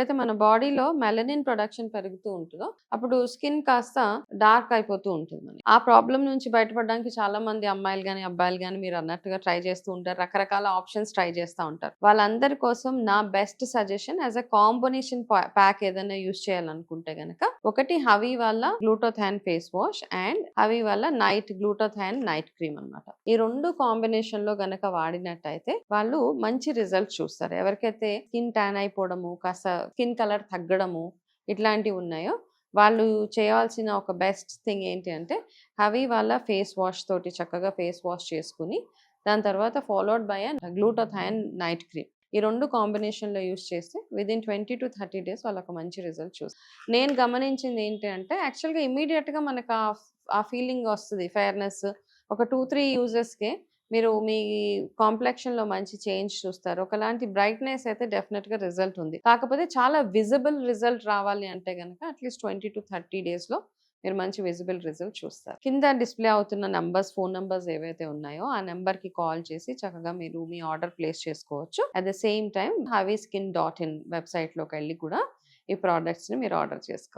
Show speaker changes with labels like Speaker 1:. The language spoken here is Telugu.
Speaker 1: ఎప్పుడైతే మన బాడీలో మెలనిన్ ప్రొడక్షన్ పెరుగుతూ ఉంటుందో అప్పుడు స్కిన్ కాస్త డార్క్ అయిపోతూ ఉంటుంది మనకి. ఆ ప్రాబ్లం నుంచి బయటపడడానికి చాలా మంది అమ్మాయిలు గాని అబ్బాయిలు గాని మీరు అన్నట్టుగా ట్రై చేస్తూ ఉంటారు. రకరకాల ఆప్షన్స్ ట్రై చేస్తూ ఉంటారు. వాళ్ళందరి కోసం నా best suggestion as a combination pack ఏదైనా యూస్ చేయాలనుకుంటే గనక ఒకటి హవీ వాళ్ళ గ్లూటోథాన్ ఫేస్ వాష్ అండ్ హవీ వాళ్ళ నైట్ గ్లూటోథాన్ నైట్ క్రీమ్ అన్నమాట. ఈ రెండు కాంబినేషన్ లో గనక వాడినట్టయితే వాళ్ళు మంచి రిజల్ట్ చూస్తారు. ఎవరికైతే స్కిన్ ట్యాన్ అయిపోవడము, కాస్త స్కిన్ కలర్ తగ్గడము ఇట్లాంటివి ఉన్నాయో వాళ్ళు చేయాల్సిన ఒక బెస్ట్ థింగ్ ఏంటి అంటే హవీ వాళ్ళ ఫేస్ వాష్ తోటి చక్కగా ఫేస్ వాష్ చేసుకుని దాని తర్వాత ఫాలోడ్ బై గ్లూటోథాన్ నైట్ క్రీమ్. ఈ రెండు కాంబినేషన్లో యూస్ చేస్తే విదిన్ 20 to 30 days వాళ్ళకు మంచి రిజల్ట్ చూస్తారు. నేను గమనించింది ఏంటి అంటే యాక్చువల్గా ఇమీడియట్గా మనకు ఆ ఫీలింగ్ వస్తుంది ఫెయిర్నెస్. ఒక 2-3 యూజెస్కే మీరు మీ కాంప్లెక్షన్లో మంచి చేంజ్ చూస్తారు. ఒకలాంటి బ్రైట్నెస్ అయితే డెఫినెట్గా రిజల్ట్ ఉంది. కాకపోతే చాలా విజిబుల్ రిజల్ట్ రావాలి అంటే కనుక అట్లీస్ట్ 20 to 30 daysలో మీరు మంచి విజిబుల్ రిజల్ట్ చూస్తారు. కింద డిస్ప్లే అవుతున్న నంబర్స్, ఫోన్ నంబర్స్ ఏవైతే ఉన్నాయో ఆ నెంబర్కి కాల్ చేసి చక్కగా మీరు మీ ఆర్డర్ ప్లేస్ చేసుకోవచ్చు. At the same time HaviSkin.in వెబ్సైట్లోకి వెళ్ళి కూడా ఈ ప్రోడక్ట్స్ని మీరు ఆర్డర్ చేసుకోవచ్చు.